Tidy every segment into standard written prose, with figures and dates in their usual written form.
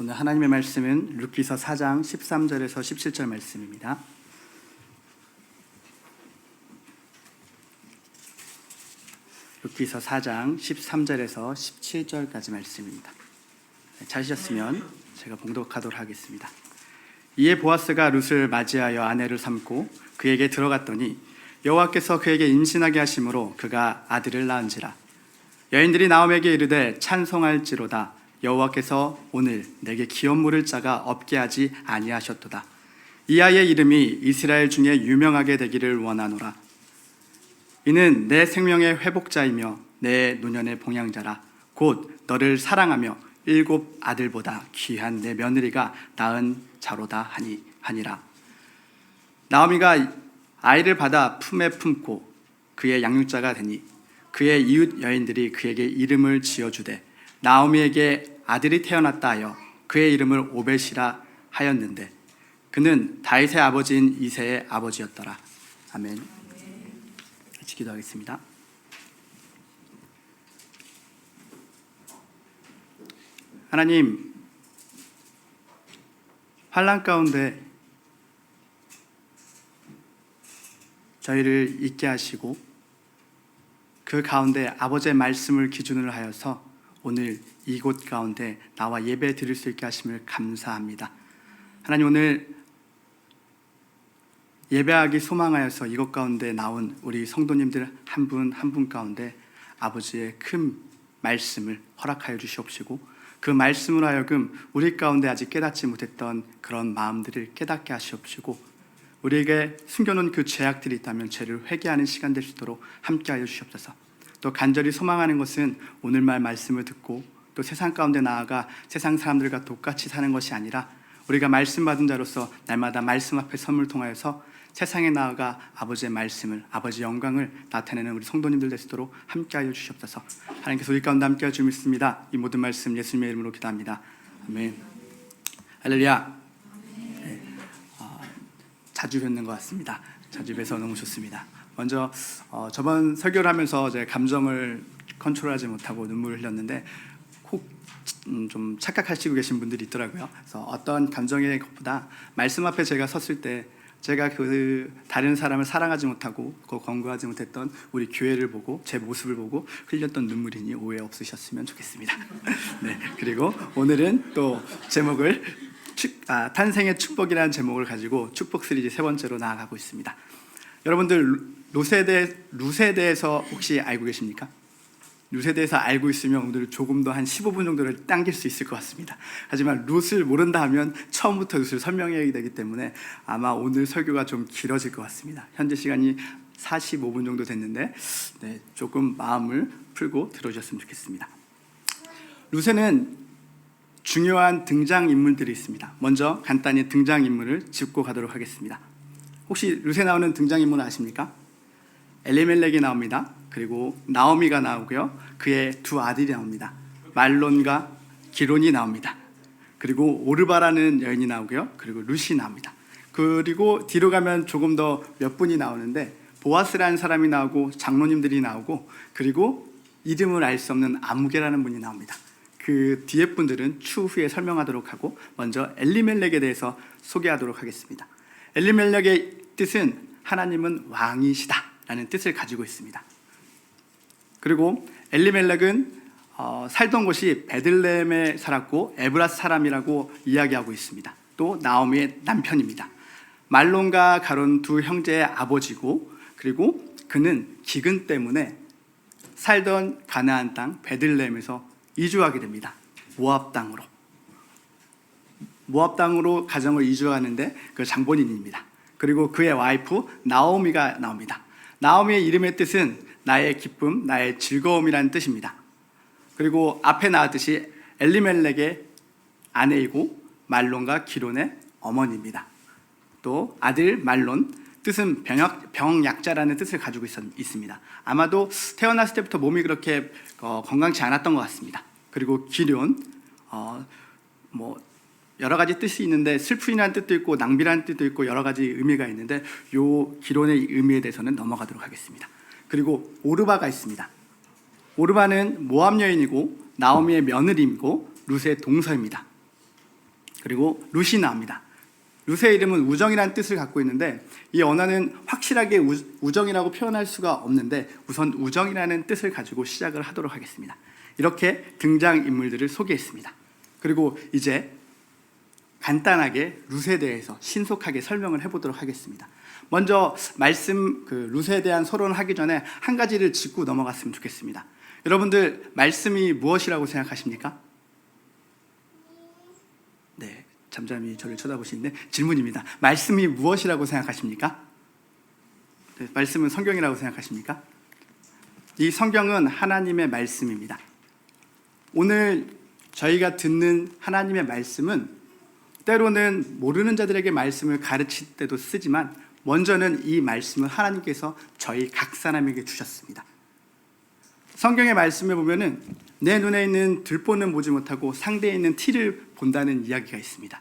오늘 하나님의 말씀은 룻기서 4장 13절에서 17절 말씀입니다. 룻기서 4장 13절에서 17절까지 말씀입니다. 찾으셨으면 제가 봉독하도록 하겠습니다. 이에 보아스가 룻을 맞이하여 아내를 삼고 그에게 들어갔더니 여호와께서 그에게 임신하게 하심으로 그가 아들을 낳은지라. 여인들이 나오미에게 이르되 찬송할지로다. 여호와께서 오늘 내게 기업 물을 자가 없게 하지 아니하셨도다. 이 아이의 이름이 이스라엘 중에 유명하게 되기를 원하노라. 이는 내 생명의 회복자이며 내 노년의 봉양자라. 곧 너를 사랑하며 7 아들보다 귀한 내 며느리가 낳은 자로다 하니라. 나오미가 아이를 받아 품에 품고 그의 양육자가 되니 그의 이웃 여인들이 그에게 이름을 지어주되 나오미에게 아들이 태어났다 하여 그의 이름을 오벳이라 하였는데 그는 다윗의 아버지인 이새의 아버지였더라. 아멘. 같이 기도하겠습니다. 하나님, 환난 가운데 저희를 있게 하시고 그 가운데 아버지의 말씀을 기준으로 하여서 오늘 이곳 가운데 나와 예배 드릴 수 있게 하심을 감사합니다. 하나님, 오늘 예배하기 소망하여서 이곳 가운데 나온 우리 성도님들 한 분 한 분 가운데 아버지의 큰 말씀을 허락하여 주시옵시고 그 말씀으로 하여금 우리 가운데 아직 깨닫지 못했던 그런 마음들을 깨닫게 하시옵시고 우리에게 숨겨놓은 그 죄악들이 있다면 죄를 회개하는 시간 될 수 있도록 함께하여 주시옵소서. 또 간절히 소망하는 것은 오늘날 말씀을 듣고 또 세상 가운데 나아가 세상 사람들과 똑같이 사는 것이 아니라 우리가 말씀 받은 자로서 날마다 말씀 앞에 섬을 통하여서 세상에 나아가 아버지의 말씀을, 아버지의 영광을 나타내는 우리 성도님들 될 수 있도록 함께하여 주시옵소서. 하나님께서 우리 가운데 함께하여 주십니다. 이 모든 말씀 예수님의 이름으로 기도합니다. 아멘. 할렐루야. 네. 자주 뵙는 것 같습니다. 자주 뵈서 너무 좋습니다. 먼저 저번 설교를 하면서 제 감정을 컨트롤하지 못하고 눈물을 흘렸는데 좀 착각하시고 계신 분들이 있더라고요. 그래서 어떤 감정의 것보다 말씀 앞에 제가 섰을 때 제가 그 다른 사람을 사랑하지 못하고 권고하지 못했던 우리 교회를 보고 제 모습을 보고 흘렸던 눈물이니 오해 없으셨으면 좋겠습니다. 네, 그리고 오늘은 또 제목을 탄생의 축복이라는 제목을 가지고 축복 시리즈 3번째로 나아가고 있습니다. 여러분들 룻에 대해서 혹시 알고 계십니까? 룻에 대해서 알고 있으면 오늘 조금 더 한 15분 정도를 당길 수 있을 것 같습니다. 하지만 룻을 모른다 하면 처음부터 룻을 설명해야 되기 때문에 아마 오늘 설교가 좀 길어질 것 같습니다. 현재 시간이 45분 정도 됐는데 조금 마음을 풀고 들어주셨으면 좋겠습니다. 룻에는 중요한 등장인물들이 있습니다. 먼저 간단히 등장인물을 짚고 가도록 하겠습니다. 혹시 룻에 나오는 등장인물은 아십니까? 엘리멜렉이 나옵니다. 그리고 나오미가 나오고요. 그의 2 아들이 나옵니다. 말론과 기론이 나옵니다. 그리고 오르바라는 여인이 나오고요. 그리고 룻이 나옵니다. 그리고 뒤로 가면 조금 더 몇 분이 나오는데 보아스라는 사람이 나오고 장로님들이 나오고 그리고 이름을 알 수 없는 아무개라는 분이 나옵니다. 그 뒤에 분들은 추후에 설명하도록 하고 먼저 엘리멜렉에 대해서 소개하도록 하겠습니다. 엘리멜렉의 뜻은 하나님은 왕이시다 라는 뜻을 가지고 있습니다. 그리고 엘리멜렉은 살던 곳이 베들레헴에 살았고 에브라스 사람이라고 이야기하고 있습니다. 또 나오미의 남편입니다. 말론과 가론 2 형제의 아버지고 그리고 그는 기근 때문에 살던 가나안 땅 베들레헴에서 이주하게 됩니다. 모압 땅으로 가정을 이주하는데 그 장본인입니다. 그리고 그의 와이프 나오미가 나옵니다. 나오미의 이름의 뜻은 나의 기쁨, 나의 즐거움이라는 뜻입니다. 그리고 앞에 나왔듯이 엘리멜렉의 아내이고 말론과 기론의 어머니입니다. 또 아들 말론, 뜻은 병약자라는 뜻을 가지고 있습니다. 아마도 태어났을 때부터 몸이 그렇게 건강치 않았던 것 같습니다. 그리고 기론, 여러 가지 뜻이 있는데 슬픔이라는 뜻도 있고 낭비라는 뜻도 있고 여러 가지 의미가 있는데 이 기론의 의미에 대해서는 넘어가도록 하겠습니다. 그리고 오르바가 있습니다. 오르바는 모압 여인이고 나오미의 며느리이고 룻의 동서입니다. 그리고 룻이 나옵니다. 룻의 이름은 우정이라는 뜻을 갖고 있는데 이 언어는 확실하게 우정이라고 표현할 수가 없는데 우선 우정이라는 뜻을 가지고 시작을 하도록 하겠습니다. 이렇게 등장인물들을 소개했습니다. 그리고 이제 간단하게 룻에 대해서 신속하게 설명을 해보도록 하겠습니다. 먼저 룻에 대한 서론을 하기 전에 한 가지를 짚고 넘어갔으면 좋겠습니다. 여러분들 말씀이 무엇이라고 생각하십니까? 네, 잠잠히 저를 쳐다보시는데 질문입니다. 말씀이 무엇이라고 생각하십니까? 네, 말씀은 성경이라고 생각하십니까? 이 성경은 하나님의 말씀입니다. 오늘 저희가 듣는 하나님의 말씀은 때로는 모르는 자들에게 말씀을 가르칠 때도 쓰지만 먼저는 이 말씀을 하나님께서 저희 각 사람에게 주셨습니다. 성경의 말씀에 보면은 내 눈에 있는 들보는 보지 못하고 상대에 있는 티를 본다는 이야기가 있습니다.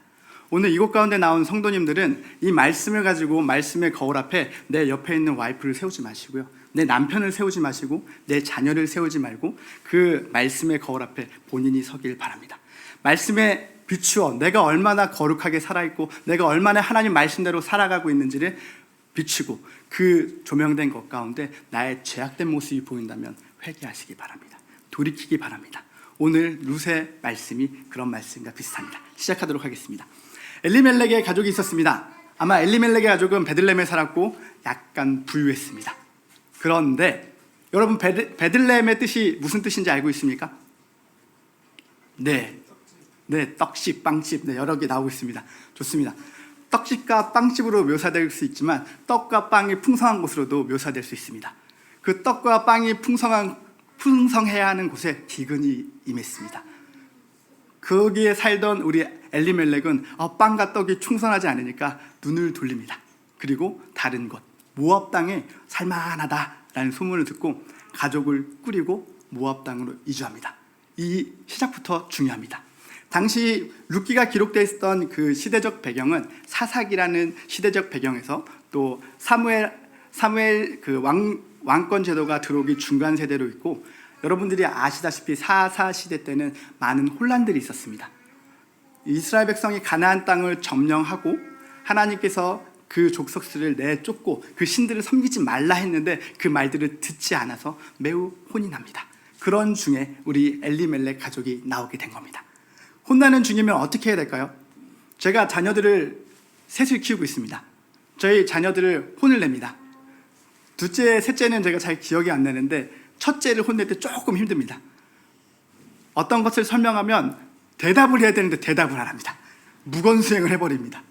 오늘 이곳 가운데 나온 성도님들은 이 말씀을 가지고 말씀의 거울 앞에 내 옆에 있는 와이프를 세우지 마시고요, 내 남편을 세우지 마시고 내 자녀를 세우지 말고 그 말씀의 거울 앞에 본인이 서길 바랍니다. 말씀에 비추어 내가 얼마나 거룩하게 살아있고 내가 얼마나 하나님 말씀대로 살아가고 있는지를 비추고 그 조명된 것 가운데 나의 죄악된 모습이 보인다면 회개하시기 바랍니다. 돌이키기 바랍니다. 오늘 룻의 말씀이 그런 말씀과 비슷합니다. 시작하도록 하겠습니다. 엘리멜렉의 가족이 있었습니다. 아마 엘리멜렉의 가족은 베들레헴에 살았고 약간 부유했습니다. 그런데 여러분 베들레헴의 뜻이 무슨 뜻인지 알고 있습니까? 네, 떡집, 빵집, 여러 개 나오고 있습니다. 좋습니다. 떡집과 빵집으로 묘사될 수 있지만 떡과 빵이 풍성한 곳으로도 묘사될 수 있습니다. 그 떡과 빵이 풍성해야 하는 곳에 기근이 임했습니다. 거기에 살던 우리 엘리멜렉은 빵과 떡이 충성하지 않으니까 눈을 돌립니다. 그리고 다른 곳 모압 땅에 살만하다라는 소문을 듣고 가족을 꾸리고 모압 땅으로 이주합니다. 이 시작부터 중요합니다. 당시 룻기가 기록되어 있었던 그 시대적 배경은 사사기라는 시대적 배경에서 또 사무엘 그 왕권 제도가 들어오기 중간 세대로 있고, 여러분들이 아시다시피 사사 시대 때는 많은 혼란들이 있었습니다. 이스라엘 백성이 가나안 땅을 점령하고 하나님께서 그 족속들을 내쫓고 그 신들을 섬기지 말라 했는데 그 말들을 듣지 않아서 매우 혼이 납니다. 그런 중에 우리 엘리멜렉 가족이 나오게 된 겁니다. 혼나는 중이면 어떻게 해야 될까요? 제가 자녀들을 셋을 키우고 있습니다. 저희 자녀들을 혼을 냅니다. 둘째, 셋째는 제가 잘 기억이 안 나는데 첫째를 혼낼 때 조금 힘듭니다. 어떤 것을 설명하면 대답을 해야 되는데 대답을 안 합니다. 무건수행을 해버립니다.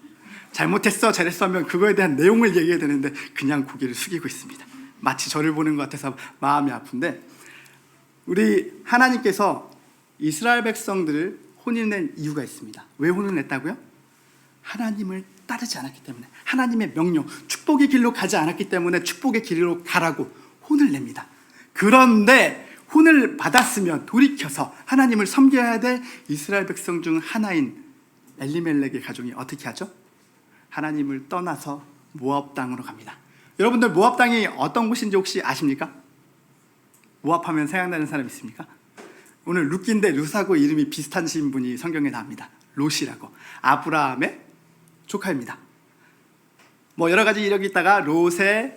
잘못했어, 잘했어 하면 그거에 대한 내용을 얘기해야 되는데 그냥 고개를 숙이고 있습니다. 마치 저를 보는 것 같아서 마음이 아픈데, 우리 하나님께서 이스라엘 백성들을 혼을 낸 이유가 있습니다. 왜 혼을 냈다고요? 하나님을 따르지 않았기 때문에, 하나님의 명령, 축복의 길로 가지 않았기 때문에 축복의 길로 가라고 혼을 냅니다. 그런데 혼을 받았으면 돌이켜서 하나님을 섬겨야 될 이스라엘 백성 중 하나인 엘리멜렉의 가족이 어떻게 하죠? 하나님을 떠나서 모압 땅으로 갑니다. 여러분들 모압 땅이 어떤 곳인지 혹시 아십니까? 모압하면 생각나는 사람 있습니까? 오늘 룻기인데 룻하고 이름이 비슷하신 분이 성경에 나옵니다. 롯이라고. 아브라함의 조카입니다. 여러 가지 이력이 있다가 롯이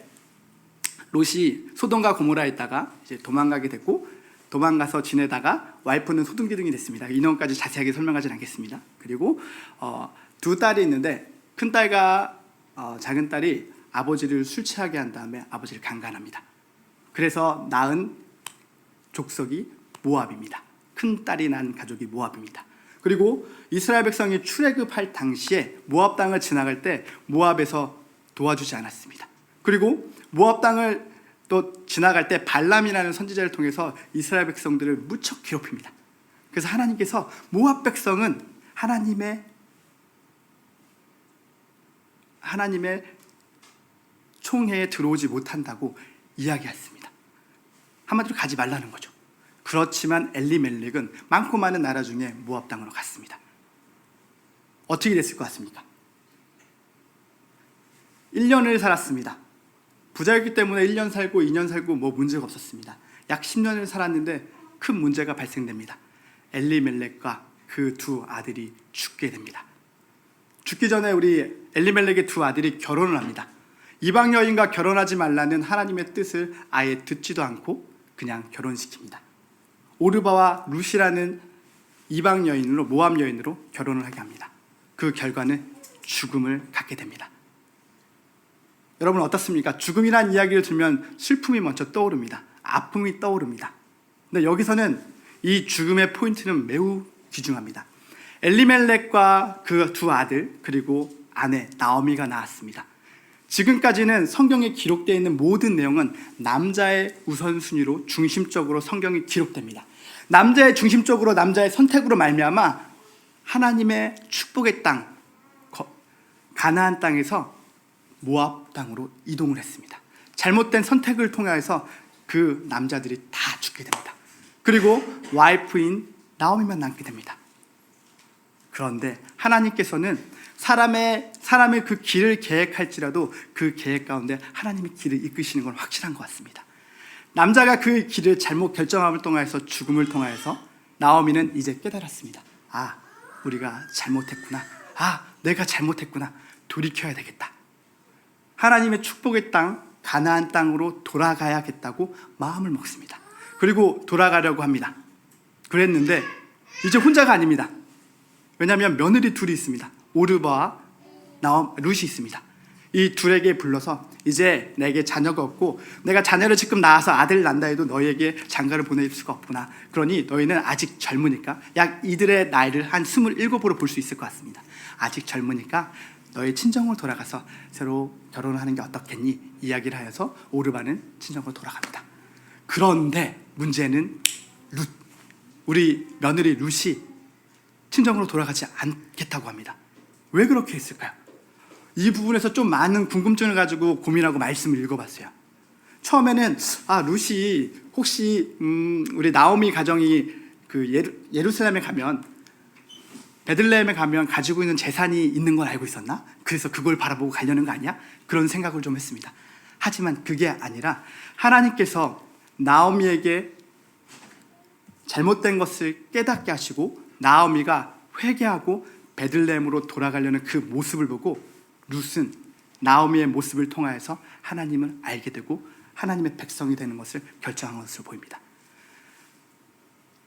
소돔과 고모라에 있다가 이제 도망가게 됐고, 도망가서 지내다가 와이프는 소등기둥이 됐습니다. 이 내용까지 자세하게 설명하지는 않겠습니다. 그리고 두 딸이 있는데 큰 딸과 작은 딸이 아버지를 술 취하게 한 다음에 아버지를 강간합니다. 그래서 낳은 족속이 모압입니다. 큰 딸이 난 가족이 모압입니다. 그리고 이스라엘 백성이 출애굽할 당시에 모압 땅을 지나갈 때 모압에서 도와주지 않았습니다. 그리고 모압 땅을 또 지나갈 때 발람이라는 선지자를 통해서 이스라엘 백성들을 무척 괴롭힙니다. 그래서 하나님께서 모압 백성은 하나님의 총회에 들어오지 못한다고 이야기했습니다. 한마디로 가지 말라는 거죠. 그렇지만 엘리멜렉은 많고 많은 나라 중에 모압 땅으로 갔습니다. 어떻게 됐을 것 같습니까? 1년을 살았습니다. 부자였기 때문에 1년 살고 2년 살고 문제가 없었습니다. 약 10년을 살았는데 큰 문제가 발생됩니다. 엘리멜렉과 그 두 아들이 죽게 됩니다. 죽기 전에 우리 엘리멜렉의 두 아들이 결혼을 합니다. 이방 여인과 결혼하지 말라는 하나님의 뜻을 아예 듣지도 않고 그냥 결혼시킵니다. 오르바와 룻이라는 이방 여인으로, 모압 여인으로 결혼을 하게 합니다. 그 결과는 죽음을 갖게 됩니다. 여러분 어떻습니까? 죽음이란 이야기를 들으면 슬픔이 먼저 떠오릅니다. 아픔이 떠오릅니다. 근데 여기서는 이 죽음의 포인트는 매우 귀중합니다. 엘리멜렉과 그 두 아들 그리고 아내 나오미가 낳았습니다. 지금까지는 성경에 기록되어 있는 모든 내용은 남자의 우선순위로 중심적으로 성경이 기록됩니다. 남자의 중심적으로, 남자의 선택으로 말미암아 하나님의 축복의 땅, 가나안 땅에서 모압 땅으로 이동을 했습니다. 잘못된 선택을 통해서 그 남자들이 다 죽게 됩니다. 그리고 와이프인 나오미만 남게 됩니다. 그런데 하나님께서는 사람의 그 길을 계획할지라도 그 계획 가운데 하나님의 길을 이끄시는 건 확실한 것 같습니다. 남자가 그 길을 잘못 결정함을 통해서, 죽음을 통해서 나오미는 이제 깨달았습니다. 아, 우리가 잘못했구나. 아, 내가 잘못했구나. 돌이켜야 되겠다. 하나님의 축복의 땅, 가나안 땅으로 돌아가야겠다고 마음을 먹습니다. 그리고 돌아가려고 합니다. 그랬는데 이제 혼자가 아닙니다. 왜냐하면 며느리 둘이 있습니다. 오르바와 룻이 있습니다. 이 둘에게 불러서 이제 내게 자녀가 없고 내가 자녀를 지금 낳아서 아들 난다 해도 너희에게 장가를 보낼 수가 없구나. 그러니 너희는 아직 젊으니까, 약 이들의 나이를 한 27으로 볼 수 있을 것 같습니다. 아직 젊으니까 너희 친정으로 돌아가서 새로 결혼을 하는 게 어떻겠니? 이야기를 하여서 오르바는 친정으로 돌아갑니다. 그런데 문제는 룻, 우리 며느리 룻이 친정으로 돌아가지 않겠다고 합니다. 왜 그렇게 했을까요? 이 부분에서 좀 많은 궁금증을 가지고 고민하고 말씀을 읽어봤어요. 처음에는 룻이 혹시 우리 나오미 가정이 그 예루살렘에 가면, 베들레헴에 가면 가지고 있는 재산이 있는 걸 알고 있었나? 그래서 그걸 바라보고 가려는 거 아니야? 그런 생각을 좀 했습니다. 하지만 그게 아니라 하나님께서 나오미에게 잘못된 것을 깨닫게 하시고 나오미가 회개하고 베들레헴으로 돌아가려는 그 모습을 보고 룻은 나오미의 모습을 통하여서 하나님을 알게 되고 하나님의 백성이 되는 것을 결정한 것으로 보입니다.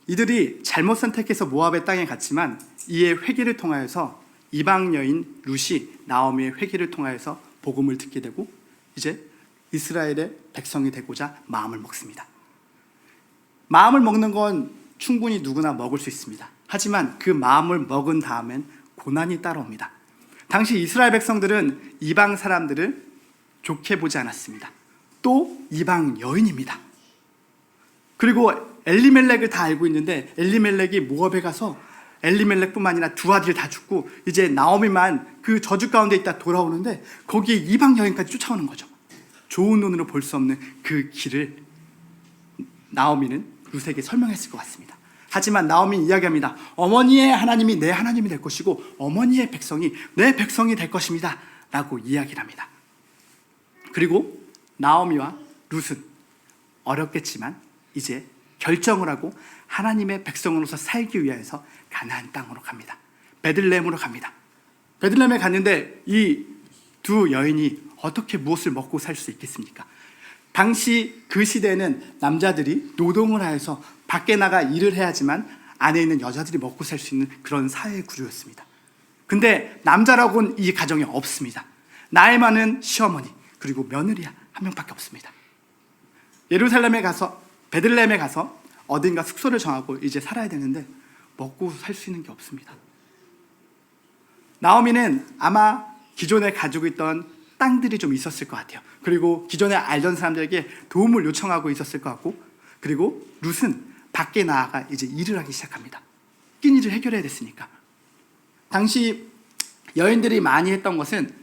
이들이 잘못 선택해서 모압의 땅에 갔지만 이의 회개를 통하여서 이방 여인 룻이 나오미의 회개를 통하여서 복음을 듣게 되고 이제 이스라엘의 백성이 되고자 마음을 먹습니다. 마음을 먹는 건 충분히 누구나 먹을 수 있습니다. 하지만 그 마음을 먹은 다음엔 고난이 따라옵니다. 당시 이스라엘 백성들은 이방 사람들을 좋게 보지 않았습니다. 또 이방 여인입니다. 그리고 엘리멜렉을 다 알고 있는데 엘리멜렉이 모압에 가서 엘리멜렉뿐만 아니라 두 아들이 다 죽고 이제 나오미만 그 저주 가운데 있다 돌아오는데 거기에 이방 여인까지 쫓아오는 거죠. 좋은 눈으로 볼 수 없는 그 길을 나오미는 룻에게 설명했을 것 같습니다. 하지만 나오미는 이야기합니다. 어머니의 하나님이 내 하나님이 될 것이고 어머니의 백성이 내 백성이 될 것입니다 라고 이야기를 합니다. 그리고 나오미와 룻은 어렵겠지만 이제 결정을 하고 하나님의 백성으로서 살기 위해서 가나안 땅으로 갑니다. 베들레헴으로 갑니다. 베들레헴에 갔는데 이 두 여인이 어떻게 무엇을 먹고 살 수 있겠습니까? 당시 그 시대에는 남자들이 노동을 하여서 밖에 나가 일을 해야지만 안에 있는 여자들이 먹고 살 수 있는 그런 사회 구조였습니다. 근데 남자라고는 이 가정이 없습니다. 나이 많은 시어머니 그리고 며느리 한 명밖에 없습니다. 예루살렘에 가서, 베들레헴에 가서 어딘가 숙소를 정하고 이제 살아야 되는데 먹고 살 수 있는 게 없습니다. 나오미는 아마 기존에 가지고 있던 땅들이 좀 있었을 것 같아요. 그리고 기존에 알던 사람들에게 도움을 요청하고 있었을 것 같고, 그리고 룻은 밖에 나아가 이제 일을 하기 시작합니다. 끼니를 해결해야 됐으니까. 당시 여인들이 많이 했던 것은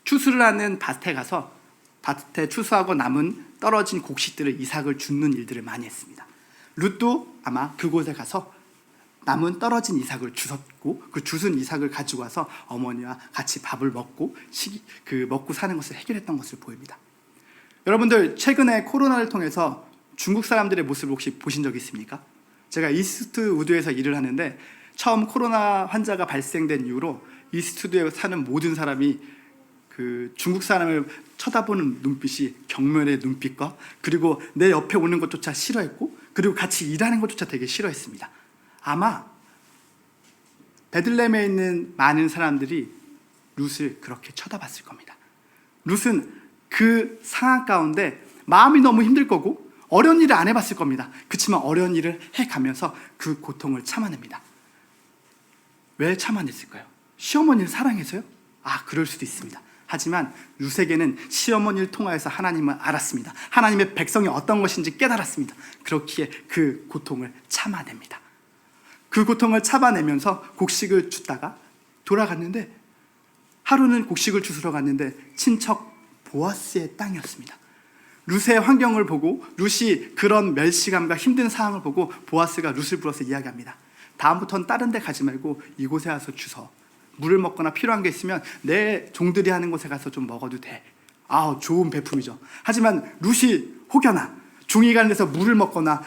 추수를 하는 밭에 가서 밭에 추수하고 남은 떨어진 곡식들을 이삭을 줍는 일들을 많이 했습니다. 룻도 아마 그곳에 가서 남은 떨어진 이삭을 주웠고 그 주순 이삭을 가지고 와서 어머니와 같이 밥을 먹고 먹고 사는 것을 해결했던 것을 보입니다. 여러분들 최근에 코로나를 통해서 중국 사람들의 모습을 혹시 보신 적 있습니까? 제가 이스트우드에서 일을 하는데 처음 코로나 환자가 발생된 이후로 이 스튜디오에 사는 모든 사람이 그 중국 사람을 쳐다보는 눈빛이 경멸의 눈빛과 그리고 내 옆에 오는 것조차 싫어했고 그리고 같이 일하는 것조차 되게 싫어했습니다. 아마 베들레헴에 있는 많은 사람들이 룻을 그렇게 쳐다봤을 겁니다. 룻은 그 상황 가운데 마음이 너무 힘들 거고 어려운 일을 안 해봤을 겁니다. 그렇지만 어려운 일을 해가면서 그 고통을 참아냅니다. 왜 참아냈을까요? 시어머니를 사랑해서요? 그럴 수도 있습니다. 하지만 룻에게는 시어머니를 통하여서 하나님을 알았습니다. 하나님의 백성이 어떤 것인지 깨달았습니다. 그렇기에 그 고통을 참아냅니다. 그 고통을 참아내면서 곡식을 줍다가 돌아갔는데 하루는 곡식을 주스러 갔는데 친척 보아스의 땅이었습니다. 룻의 환경을 보고 룻이 그런 멸시감과 힘든 상황을 보고 보아스가 룻을 불러서 이야기합니다. 다음부터는 다른 데 가지 말고 이곳에 와서 주서 물을 먹거나 필요한 게 있으면 내 종들이 하는 곳에 가서 좀 먹어도 돼. 좋은 배품이죠. 하지만 룻이 혹여나 종이 가는 데서 물을 먹거나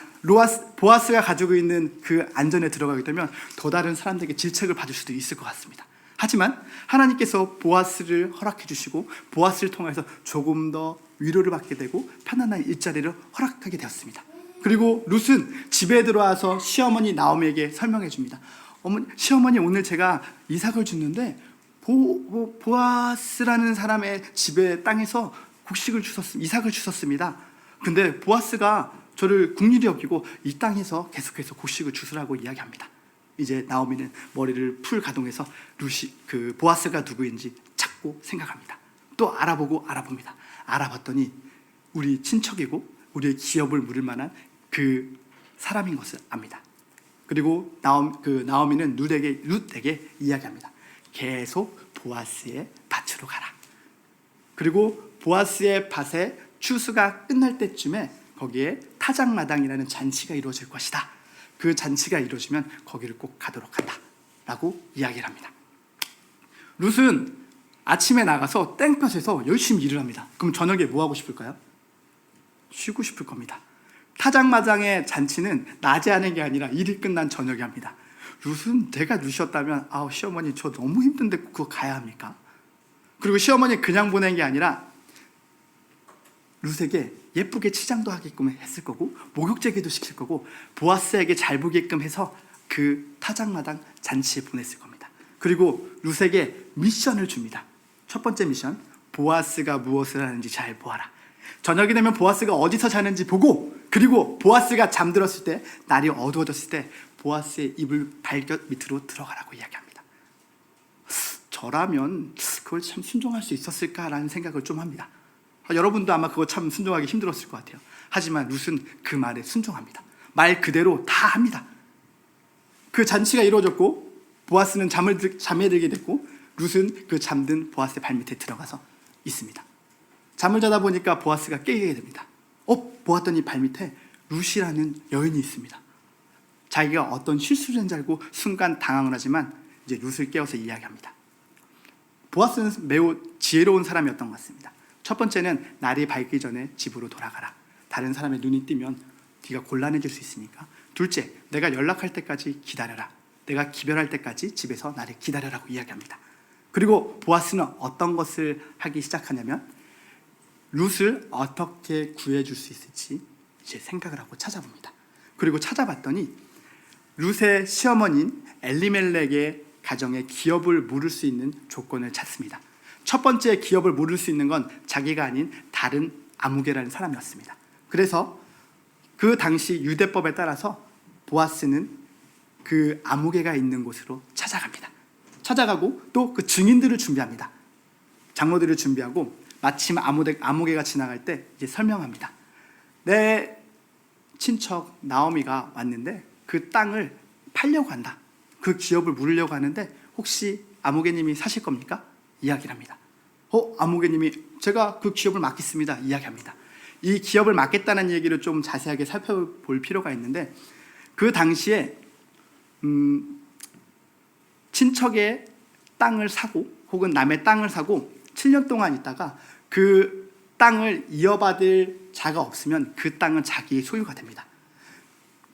보아스가 가지고 있는 그 안전에 들어가게 되면 더 다른 사람들에게 질책을 받을 수도 있을 것 같습니다. 하지만 하나님께서 보아스를 허락해 주시고 보아스를 통해서 조금 더 위로를 받게 되고 편안한 일자리를 허락하게 되었습니다. 그리고 룻은 집에 들어와서 시어머니 나오미에게 설명해 줍니다. 시어머니, 오늘 제가 이삭을 줬는데 보아스라는 사람의 집에 땅에서 이삭을 주셨습니다. 근데 보아스가 저를 긍휼히 여기고 이 땅에서 계속해서 곡식을 주스라고 이야기합니다. 이제 나오미는 머리를 풀 가동해서 보아스가 누구인지 찾고 생각합니다. 또 알아봅니다. 알아봤더니 우리 친척이고 우리의 기업을 물을 만한 그 사람인 것을 압니다. 그리고 나오미는 룻에게 이야기합니다. 계속 보아스의 밭으로 가라. 그리고 보아스의 밭에 추수가 끝날 때쯤에 거기에 타작마당이라는 잔치가 이루어질 것이다. 그 잔치가 이루어지면 거기를 꼭 가도록 한다 라고 이야기를 합니다. 룻은 아침에 나가서 땡볕에서 열심히 일을 합니다. 그럼 저녁에 뭐 하고 싶을까요? 쉬고 싶을 겁니다. 타작마당의 잔치는 낮에 하는 게 아니라 일이 끝난 저녁에 합니다. 룻은 내가 룻이었다면 시어머니 저 너무 힘든데 그거 가야 합니까? 그리고 시어머니 그냥 보낸 게 아니라 룻에게 예쁘게 치장도 하게끔 했을 거고 목욕제기도 시킬 거고 보아스에게 잘 보게끔 해서 그 타작마당 잔치에 보냈을 겁니다. 그리고 룻에게 미션을 줍니다. 첫 번째 미션, 보아스가 무엇을 하는지 잘 보아라. 저녁이 되면 보아스가 어디서 자는지 보고 그리고 보아스가 잠들었을 때 날이 어두워졌을 때 보아스의 이불 발곁 밑으로 들어가라고 이야기합니다. 저라면 그걸 참 순종할 수 있었을까라는 생각을 좀 합니다. 여러분도 아마 그거 참 순종하기 힘들었을 것 같아요. 하지만 룻은 그 말에 순종합니다. 말 그대로 다 합니다. 그 잔치가 이루어졌고 보아스는 잠에 들게 됐고 룻은 그 잠든 보아스의 발밑에 들어가서 있습니다. 잠을 자다 보니까 보아스가 깨게 됩니다. 보았더니 발밑에 룻이라는 여인이 있습니다. 자기가 어떤 실수를 한 줄 알고 순간 당황을 하지만 이제 룻을 깨워서 이야기합니다. 보아스는 매우 지혜로운 사람이었던 것 같습니다. 첫 번째는 날이 밝기 전에 집으로 돌아가라. 다른 사람의 눈이 뜨면 네가 곤란해질 수 있으니까. 둘째, 내가 연락할 때까지 기다려라. 내가 기별할 때까지 집에서 나를 기다려라고 이야기합니다. 그리고 보아스는 어떤 것을 하기 시작하냐면 룻을 어떻게 구해줄 수 있을지 이제 생각을 하고 찾아봅니다. 그리고 찾아봤더니 룻의 시어머니인 엘리멜렉의 가정에 기업을 물을 수 있는 조건을 찾습니다. 첫 번째 기업을 물을 수 있는 건 자기가 아닌 다른 아무개라는 사람이었습니다. 그래서 그 당시 유대법에 따라서 보아스는 그 아무개가 있는 곳으로 찾아갑니다. 찾아가고 또 그 증인들을 준비합니다. 장로들을 준비하고 마침 아무개가 지나갈 때 이제 설명합니다. 내 친척 나오미가 왔는데 그 땅을 팔려고 한다. 그 기업을 물으려고 하는데 혹시 아무개님이 사실 겁니까? 이야기를 합니다. 아무개님이 제가 그 기업을 맡겠습니다. 이야기합니다. 이 기업을 맡겠다는 얘기를 좀 자세하게 살펴볼 필요가 있는데 그 당시에 친척의 땅을 사고 혹은 남의 땅을 사고 7년 동안 있다가 그 땅을 이어받을 자가 없으면 그 땅은 자기의 소유가 됩니다.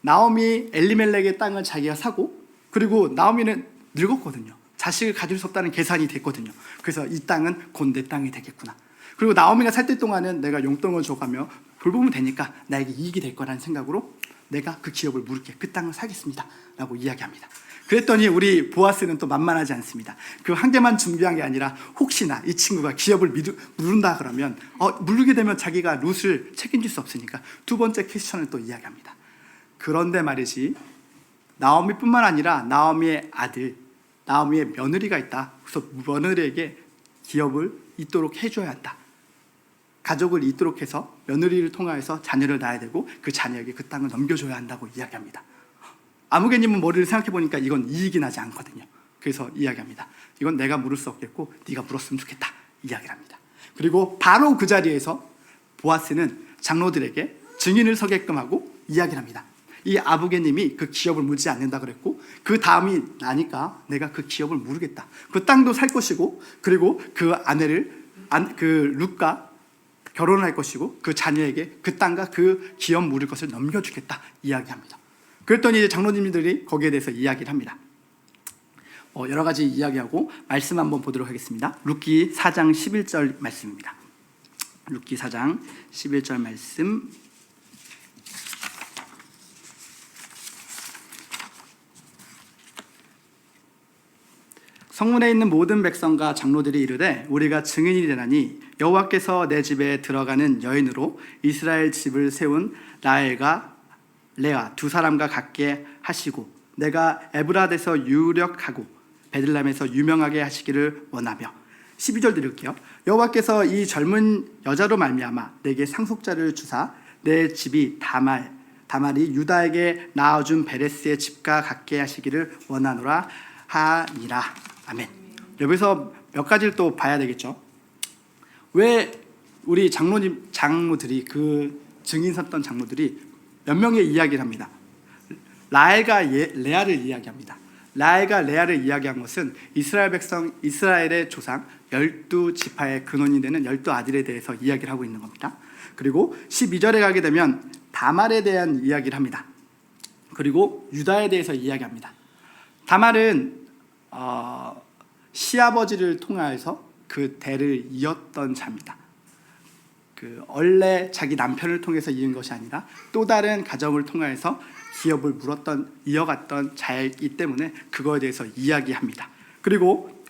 나오미 엘리멜렉의 땅을 자기가 사고 그리고 나오미는 늙었거든요. 자식을 가질 수 없다는 계산이 됐거든요. 그래서 이 땅은 곧 내 땅이 되겠구나. 그리고 나오미가 살 때 동안은 내가 용돈을 줘가며 돌보면 되니까 나에게 이익이 될 거라는 생각으로 내가 그 기업을 물을게, 그 땅을 사겠습니다 라고 이야기합니다. 그랬더니 우리 보아스는 또 만만하지 않습니다. 그 한 개만 준비한 게 아니라 혹시나 이 친구가 기업을 물은다 그러면 물르게 되면 자기가 룻을 책임질 수 없으니까 두 번째 퀘스천을 또 이야기합니다. 그런데 말이지, 나오미뿐만 아니라 나오미의 아들, 나오미의 며느리가 있다. 그래서 며느리에게 기업을 잇도록 해줘야 한다. 가족을 잇도록 해서 며느리를 통하여서 자녀를 낳아야 되고 그 자녀에게 그 땅을 넘겨줘야 한다고 이야기합니다. 아무개님은 머리를 생각해 보니까 이건 이익이 나지 않거든요. 그래서 이야기합니다. 이건 내가 물을 수 없겠고 네가 물었으면 좋겠다 이야기를 합니다. 그리고 바로 그 자리에서 보아스는 장로들에게 증인을 서게끔 하고 이야기를 합니다. 이 아부개님이 그 기업을 물지 않는다 그랬고 그 다음이 나니까 내가 그 기업을 물으겠다. 그 땅도 살 것이고 그리고 그 아내를 그 룻과 결혼을 할 것이고 그 자녀에게 그 땅과 그 기업 물을 것을 넘겨주겠다 이야기합니다. 그랬더니 이제 장로님들이 거기에 대해서 이야기를 합니다. 여러 가지 이야기하고 말씀 한번 보도록 하겠습니다. 룻기 4장 11절 말씀입니다. 룻기 4장 11절 말씀. 성문에 있는 모든 백성과 장로들이 이르되 우리가 증인이 되나니 여호와께서 내 집에 들어가는 여인으로 이스라엘 집을 세운 라헬과 레아 두 사람과 같게 하시고 내가 에브라데서 유력하고 베들레헴에서 유명하게 하시기를 원하며 12절 드릴게요. 여호와께서 이 젊은 여자로 말미암아 내게 상속자를 주사 내 집이 다말이 유다에게 낳아준 베레스의 집과 같게 하시기를 원하노라 하니라. 아멘. 여기서 몇 가지를 또 봐야 되겠죠. 왜 우리 장로들이 그 증인 섰던 장로들이 몇 명의 이야기를 합니다. 라헬과 레아를 이야기합니다. 라헬과 레아를 이야기한 것은 이스라엘 백성, 이스라엘의 조상 12지파의 근원이 되는 12아들에 대해서 이야기를 하고 있는 겁니다. 그리고 12절에 가게 되면 다말에 대한 이야기를 합니다. 그리고 유다에 대해서 이야기합니다. 다말은 시아버지를 통하여서 그 대를 이었던 자입니다. 원래 자기 남편을 통해서 이은 것이 아니라 또 다른 가정을 통해서 기업을 이어갔던 자이기 때문에 그거에 대해서 이야기합니다. 그리고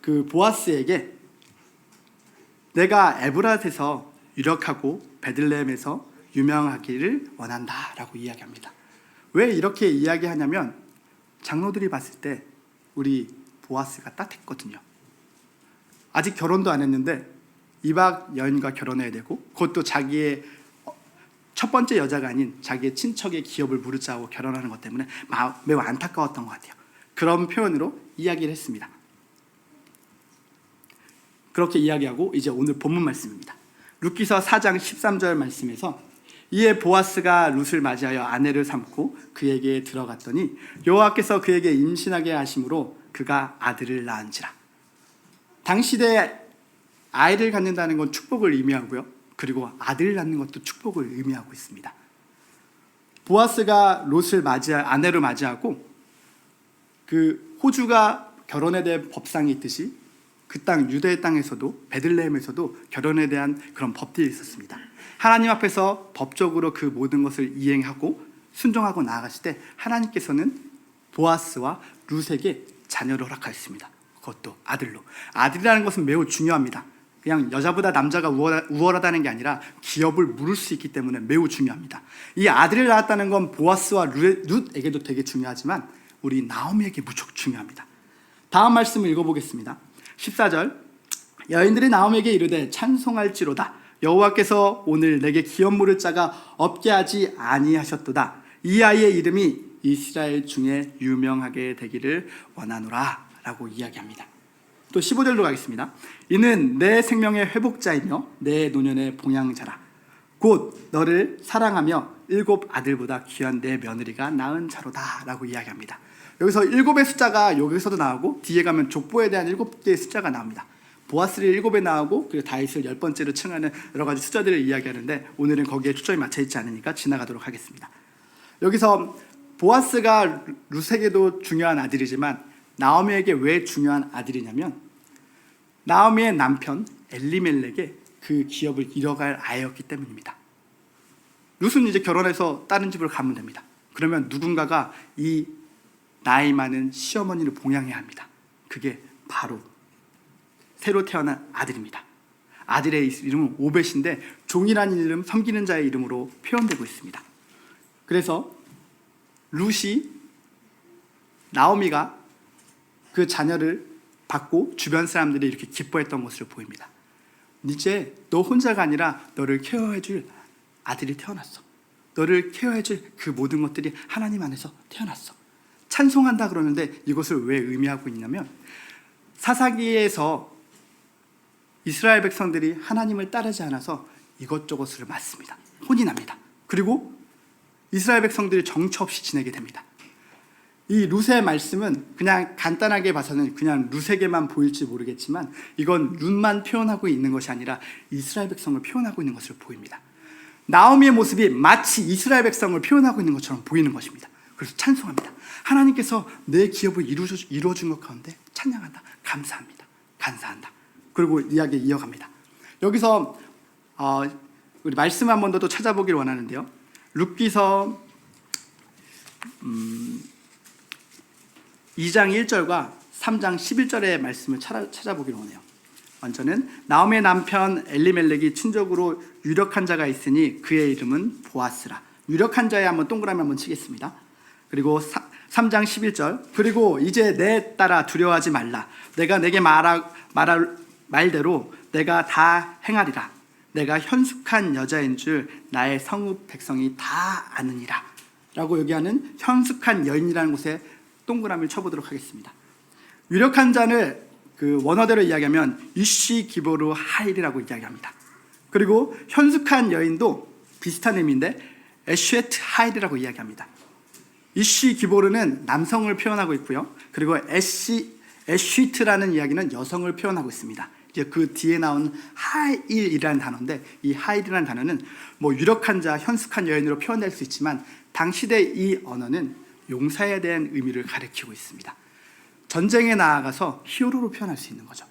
그 보아스에게 내가 에브랏에서 유력하고 베들레헴에서 유명하기를 원한다라고 이야기합니다. 왜 이렇게 이야기하냐면 장로들이 봤을 때 우리 보아스가 따뜻했거든요. 아직 결혼도 안 했는데 이박 여인과 결혼해야 되고 그것도 자기의 첫 번째 여자가 아닌 자기의 친척의 기업을 물으자고 결혼하는 것 때문에 매우 안타까웠던 것 같아요. 그런 표현으로 이야기를 했습니다. 그렇게 이야기하고 이제 오늘 본문 말씀입니다. 룻기서 4장 13절 말씀에서 이에 보아스가 룻을 맞이하여 아내를 삼고 그에게 들어갔더니 여호와께서 그에게 임신하게 하심으로 그가 아들을 낳은지라. 당시대 아이를 갖는다는 건 축복을 의미하고요. 그리고 아들을 낳는 것도 축복을 의미하고 있습니다. 보아스가 롯을 아내로 맞이하고 그 호주가 결혼에 대한 법상이 있듯이 그 땅 유대의 땅에서도 베들레헴에서도 결혼에 대한 그런 법들이 있었습니다. 하나님 앞에서 법적으로 그 모든 것을 이행하고 순종하고 나아갔을 때 하나님께서는 보아스와 룻에게 자녀를 허락하였습니다. 그것도 아들로. 아들이라는 것은 매우 중요합니다. 그냥 여자보다 남자가 우월하다는 게 아니라 기업을 물을 수 있기 때문에 매우 중요합니다. 이 아들을 낳았다는 건 보아스와 룻에게도 되게 중요하지만 우리 나오미에게 무척 중요합니다. 다음 말씀을 읽어보겠습니다. 14절 여인들이 나오미에게 이르되 찬송할지로다 여호와께서 오늘 내게 기업 물을 자가 없게 하지 아니하셨도다. 이 아이의 이름이 이스라엘 중에 유명하게 되기를 원하노라 라고 이야기합니다. 또 15절로 가겠습니다. 이는 내 생명의 회복자이며 내 노년의 봉양자라. 곧 너를 사랑하며 7 아들보다 귀한 내 며느리가 낳은 자로다 라고 이야기합니다. 여기서 7의 숫자가 여기서도 나오고 뒤에 가면 족보에 대한 7개의 숫자가 나옵니다. 보아스를 7에 나오고 그리고 다윗을 10번째로 칭하는 여러 가지 숫자들을 이야기하는데 오늘은 거기에 초점이 맞춰 있지 않으니까 지나가도록 하겠습니다. 여기서 보아스가 룻에게도 중요한 아들이지만 나오미에게 왜 중요한 아들이냐면 나오미의 남편 엘리멜렉의 그 기업을 이뤄갈 아이였기 때문입니다. 룻은 이제 결혼해서 다른 집으로 가면 됩니다. 그러면 누군가가 이 나이 많은 시어머니를 봉양해야 합니다. 그게 바로 새로 태어난 아들입니다. 아들의 이름은 오벳인데 종이라는 이름, 섬기는 자의 이름으로 표현되고 있습니다. 그래서 룻이 나오미가 그 자녀를 받고 주변 사람들이 이렇게 기뻐했던 모습을 보입니다. 이제 너 혼자가 아니라 너를 케어해줄 아들이 태어났어. 너를 케어해줄 그 모든 것들이 하나님 안에서 태어났어. 찬송한다 그러는데 이것을 왜 의미하고 있냐면 사사기에서 이스라엘 백성들이 하나님을 따르지 않아서 이것저것을 맞습니다. 혼이 납니다. 그리고 이스라엘 백성들이 정처 없이 지내게 됩니다. 이 룻의 말씀은 그냥 간단하게 봐서는 그냥 룻에게만 보일지 모르겠지만 이건 룻만 표현하고 있는 것이 아니라 이스라엘 백성을 표현하고 있는 것으로 보입니다. 나오미의 모습이 마치 이스라엘 백성을 표현하고 있는 것처럼 보이는 것입니다. 그래서 찬송합니다. 하나님께서 내 기업을 이루어준 것 가운데 찬양한다. 감사합니다. 감사한다. 그리고 이야기 이어갑니다. 여기서 우리 말씀 한 번 더 찾아보길 원하는데요. 룻기서 2장 1절과 3장 11절의 말씀을 찾아보길 원해요. 먼저는 나오미의 남편 엘리멜렉이 친족으로 유력한 자가 있으니 그의 이름은 보아스라. 유력한 자에 한번 동그라미 한번 치겠습니다. 그리고 3장 11절 그리고 이제 내 딸아 두려워하지 말라. 내가 내게 말할 말대로 내가 다 행하리라. 내가 현숙한 여자인 줄 나의 성읍 백성이 다 아느니라. 라고 여기하는 현숙한 여인이라는 곳에 동그라미를 쳐보도록 하겠습니다. 유력한 자를 그 원어대로 이야기하면 이쉬 기보르 하일이라고 이야기합니다. 그리고 현숙한 여인도 비슷한 의미인데 에쉐트 하일이라고 이야기합니다. 이쉬 기보르는 남성을 표현하고 있고요. 그리고 에쉬트라는 이야기는 여성을 표현하고 있습니다. 이제 그 뒤에 나온 하일이라는 단어인데 이 하일이라는 단어는 뭐 유력한 자, 현숙한 여인으로 표현될 수 있지만 당시대 이 언어는 용사에 대한 의미를 가리키고 있습니다. 전쟁에 나아가서 히어로로 표현할 수 있는 거죠.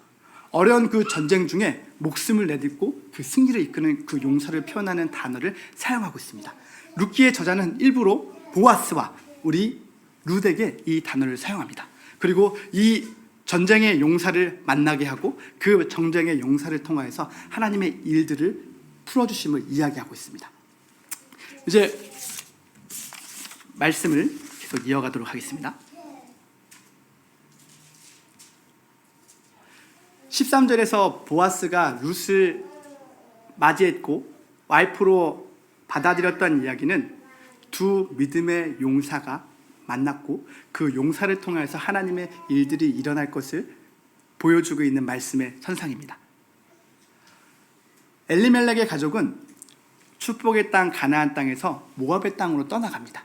어려운 그 전쟁 중에 목숨을 내딛고 그 승리를 이끄는 그 용사를 표현하는 단어를 사용하고 있습니다. 룻기의 저자는 일부러 보아스와 우리 룻에게 이 단어를 사용합니다. 그리고 이 전쟁의 용사를 만나게 하고 그 전쟁의 용사를 통하여서 하나님의 일들을 풀어주심을 이야기하고 있습니다. 이제 말씀을 계속 이어가도록 하겠습니다. 13절에서 보아스가 룻을 맞이했고 와이프로 받아들였던 이야기는 두 믿음의 용사가 만났고 그 용사를 통해서 하나님의 일들이 일어날 것을 보여주고 있는 말씀의 선상입니다. 엘리멜렉의 가족은 축복의 땅 가나안 땅에서 모압의 땅으로 떠나갑니다.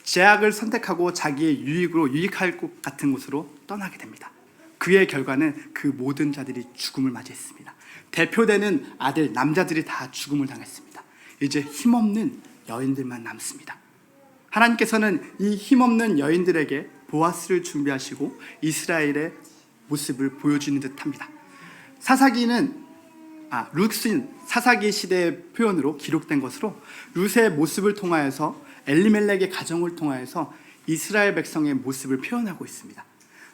제약을 선택하고 자기의 유익할 것 같은 곳으로 떠나게 됩니다. 그의 결과는 그 모든 자들이 죽음을 맞이했습니다. 대표되는 아들 남자들이 다 죽음을 당했습니다. 이제 힘없는 여인들만 남습니다. 하나님께서는 이 힘없는 여인들에게 보아스를 준비하시고 이스라엘의 모습을 보여주는 듯합니다. 룻은 사사기 시대의 표현으로 기록된 것으로 룻의 모습을 통하여서 엘리멜렉의 가정을 통하여서 이스라엘 백성의 모습을 표현하고 있습니다.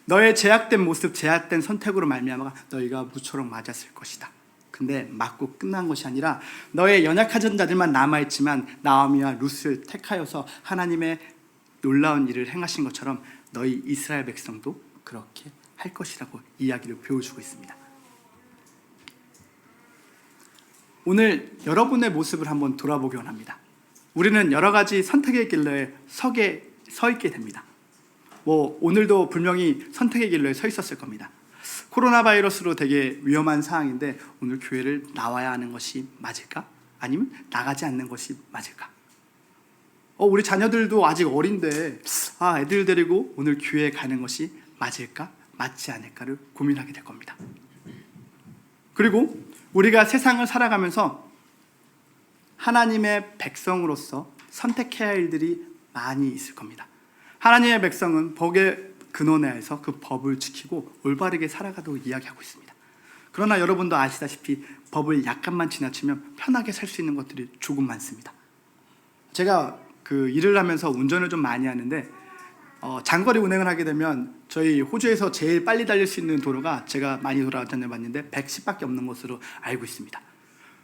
너의 제약된 모습, 제약된 선택으로 말미암아 너희가 무초록 맞았을 것이다. 근데 맞고 끝난 것이 아니라 너의 연약한 자들만 남아있지만 나오미와 룻을 택하여서 하나님의 놀라운 일을 행하신 것처럼 너희 이스라엘 백성도 그렇게 할 것이라고 이야기를 보여주고 있습니다. 오늘 여러분의 모습을 한번 돌아보기 원합니다. 우리는 여러 가지 선택의 길로에 서 있게 됩니다. 오늘도 분명히 선택의 길로에 서 있었을 겁니다. 코로나 바이러스로 되게 위험한 상황인데 오늘 교회를 나와야 하는 것이 맞을까? 아니면 나가지 않는 것이 맞을까? 우리 자녀들도 아직 어린데 애들 데리고 오늘 교회에 가는 것이 맞을까? 맞지 않을까를 고민하게 될 겁니다. 그리고 우리가 세상을 살아가면서 하나님의 백성으로서 선택해야 할 일들이 많이 있을 겁니다. 하나님의 백성은 법의 근원에서 그 법을 지키고 올바르게 살아가도록 이야기하고 있습니다. 그러나 여러분도 아시다시피 법을 약간만 지나치면 편하게 살 수 있는 것들이 조금 많습니다. 제가 그 일을 하면서 운전을 좀 많이 하는데 장거리 운행을 하게 되면 저희 호주에서 제일 빨리 달릴 수 있는 도로가 제가 많이 돌아다녀봤는데 110밖에 없는 것으로 알고 있습니다.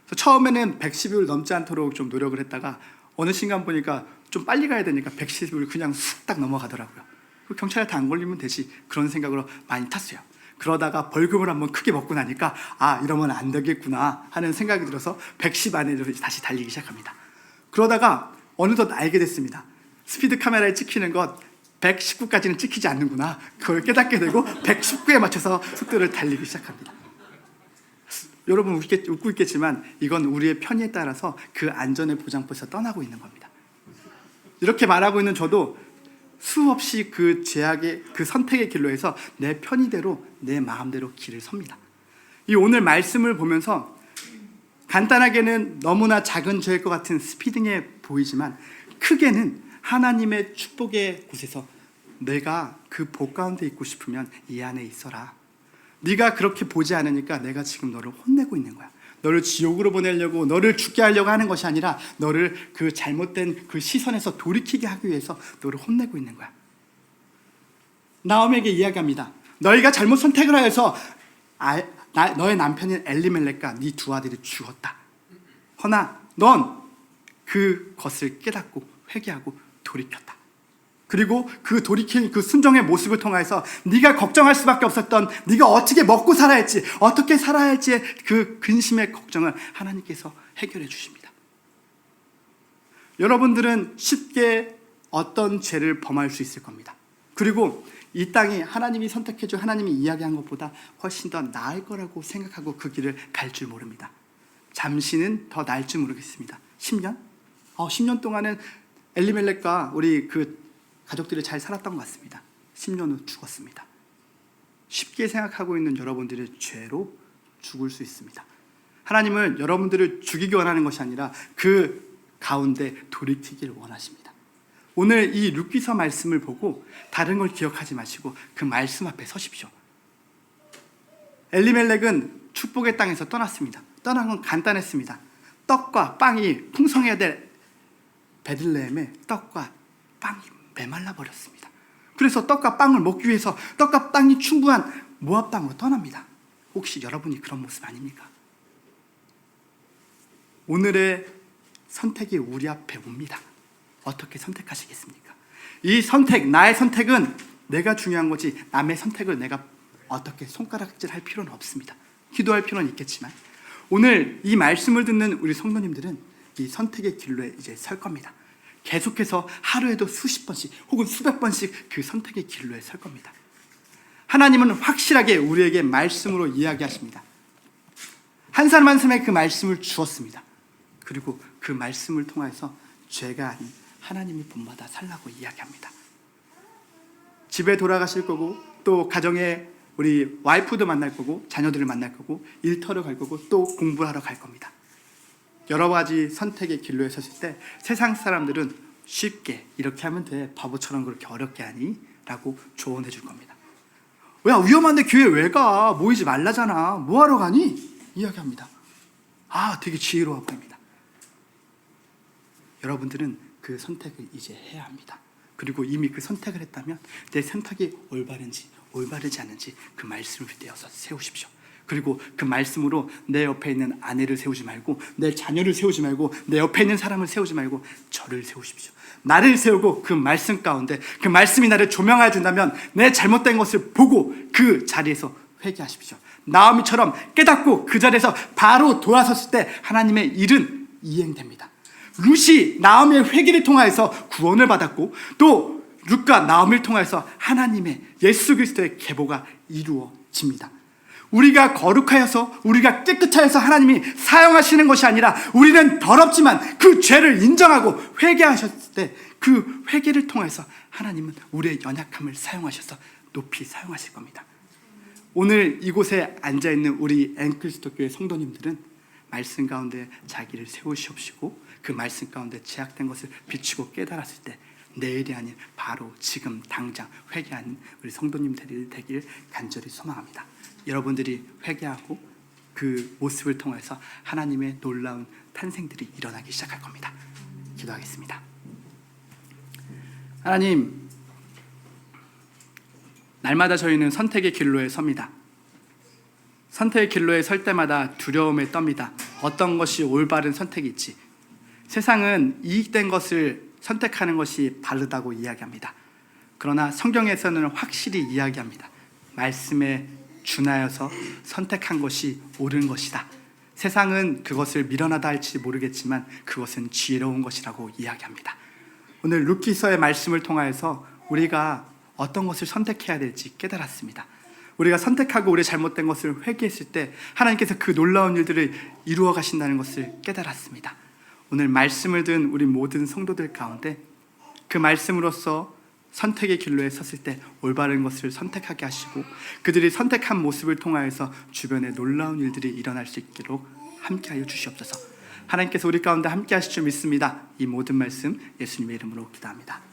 그래서 처음에는 110을 넘지 않도록 좀 노력을 했다가 어느 순간 보니까 좀 빨리 가야 되니까 110을 그냥 쑥 딱 넘어가더라고요. 경찰한테 안 걸리면 되지, 그런 생각으로 많이 탔어요. 그러다가 벌금을 한번 크게 먹고 나니까 이러면 안 되겠구나 하는 생각이 들어서 110 안에로 다시 달리기 시작합니다. 그러다가 어느덧 알게 됐습니다. 스피드 카메라에 찍히는 것 119까지는 찍히지 않는구나. 그걸 깨닫게 되고 119에 맞춰서 속도를 달리기 시작합니다. 여러분 웃고 있겠지만 이건 우리의 편의에 따라서 그 안전의 보장법에서 떠나고 있는 겁니다. 이렇게 말하고 있는 저도 수없이 그 제약의 그 선택의 길로 해서 내 편의대로 내 마음대로 길을 섭니다. 이 오늘 말씀을 보면서 간단하게는 너무나 작은 죄일 것 같은 스피딩에 보이지만 크게는 하나님의 축복의 곳에서 내가 그 복 가운데 있고 싶으면 이 안에 있어라. 네가 그렇게 보지 않으니까 내가 지금 너를 혼내고 있는 거야. 너를 지옥으로 보내려고, 너를 죽게 하려고 하는 것이 아니라 너를 그 잘못된 그 시선에서 돌이키게 하기 위해서 너를 혼내고 있는 거야. 나오미에게 이야기합니다. 너희가 잘못 선택을 하여서 너의 남편인 엘리멜렉과 네 두 아들이 죽었다. 허나 넌 그것을 깨닫고 회개하고 돌이켰다. 그리고 그 돌이킨 그 순종의 모습을 통해서 네가 걱정할 수밖에 없었던, 네가 어떻게 먹고 살아야 할지, 어떻게 살아야 할지의 그 근심의 걱정을 하나님께서 해결해 주십니다. 여러분들은 쉽게 어떤 죄를 범할 수 있을 겁니다. 그리고 이 땅이 하나님이 선택해 준, 하나님이 이야기한 것보다 훨씬 더 나을 거라고 생각하고 그 길을 갈 줄 모릅니다. 잠시는 더 나을 줄 모르겠습니다. 10년? 10년 동안은 엘리멜렉과 우리 그 가족들이 잘 살았던 것 같습니다. 10년 후 죽었습니다. 쉽게 생각하고 있는 여러분들의 죄로 죽을 수 있습니다. 하나님은 여러분들을 죽이기 원하는 것이 아니라 그 가운데 돌이키기를 원하십니다. 오늘 이 룻기서 말씀을 보고 다른 걸 기억하지 마시고 그 말씀 앞에 서십시오. 엘리멜렉은 축복의 땅에서 떠났습니다. 떠난 건 간단했습니다. 떡과 빵이 풍성해야 될 베들레헴에 떡과 빵이 메말라 버렸습니다. 그래서 떡과 빵을 먹기 위해서 떡과 빵이 충분한 모압 땅으로 떠납니다. 혹시 여러분이 그런 모습 아닙니까? 오늘의 선택이 우리 앞에 옵니다. 어떻게 선택하시겠습니까? 이 선택, 나의 선택은 내가 중요한 거지 남의 선택을 내가 어떻게 손가락질할 필요는 없습니다. 기도할 필요는 있겠지만 오늘 이 말씀을 듣는 우리 성도님들은 이 선택의 길로에 이제 설 겁니다. 계속해서 하루에도 수십 번씩 혹은 수백 번씩 그 선택의 길로에 설 겁니다. 하나님은 확실하게 우리에게 말씀으로 이야기하십니다. 한 사람 한 사람의 그 말씀을 주었습니다. 그리고 그 말씀을 통해서 죄가 아닌 하나님이 본받아 살라고 이야기합니다. 집에 돌아가실 거고 또 가정에 우리 와이프도 만날 거고 자녀들을 만날 거고 일터로 갈 거고 또 공부하러 갈 겁니다. 여러 가지 선택의 길로에 섰을 때 세상 사람들은 쉽게 이렇게 하면 돼, 바보처럼 그렇게 어렵게 하니? 라고 조언해 줄 겁니다. 야, 위험한데 교회 왜 가? 모이지 말라잖아. 뭐하러 가니? 이야기합니다. 되게 지혜로워 보입니다. 여러분들은 그 선택을 이제 해야 합니다. 그리고 이미 그 선택을 했다면 내 선택이 올바른지 올바르지 않은지 그 말씀을 떼어서 세우십시오. 그리고 그 말씀으로 내 옆에 있는 아내를 세우지 말고, 내 자녀를 세우지 말고, 내 옆에 있는 사람을 세우지 말고 저를 세우십시오. 나를 세우고 그 말씀 가운데 그 말씀이 나를 조명하여 준다면 내 잘못된 것을 보고 그 자리에서 회개하십시오. 나오미처럼 깨닫고 그 자리에서 바로 돌아섰을 때 하나님의 일은 이행됩니다. 룻이 나오미의 회개를 통하여서 구원을 받았고 또 룻과 나오미를 통하여서 하나님의 예수 그리스도의 계보가 이루어집니다. 우리가 거룩하여서 우리가 깨끗하여서 하나님이 사용하시는 것이 아니라 우리는 더럽지만 그 죄를 인정하고 회개하셨을 때 그 회개를 통해서 하나님은 우리의 연약함을 사용하셔서 높이 사용하실 겁니다. 오늘 이곳에 앉아있는 우리 엠크리스도 교회 성도님들은 말씀 가운데 자기를 세우시옵시고 그 말씀 가운데 제약된 것을 비추고 깨달았을 때 내일이 아닌 바로 지금 당장 회개하는 우리 성도님들이 되길 간절히 소망합니다. 여러분들이 회개하고 그 모습을 통해서 하나님의 놀라운 탄생들이 일어나기 시작할 겁니다. 기도하겠습니다. 하나님, 날마다 저희는 선택의 길로에 섭니다. 선택의 길로에 설 때마다 두려움에 떱니다. 어떤 것이 올바른 선택일지. 세상은 이익된 것을 선택하는 것이 바르다고 이야기합니다. 그러나 성경에서는 확실히 이야기합니다. 말씀에 준하여서 선택한 것이 옳은 것이다. 세상은 그것을 미련하다 할지 모르겠지만 그것은 지혜로운 것이라고 이야기합니다. 오늘 룻기서의 말씀을 통하여서 우리가 어떤 것을 선택해야 될지 깨달았습니다. 우리가 선택하고 우리 잘못된 것을 회개했을 때 하나님께서 그 놀라운 일들을 이루어 가신다는 것을 깨달았습니다. 오늘 말씀을 든 우리 모든 성도들 가운데 그 말씀으로써 선택의 길로에 섰을 때 올바른 것을 선택하게 하시고 그들이 선택한 모습을 통하여서 주변에 놀라운 일들이 일어날 수 있도록 함께하여 주시옵소서. 하나님께서 우리 가운데 함께 하실 줄 믿습니다. 이 모든 말씀 예수님의 이름으로 기도합니다.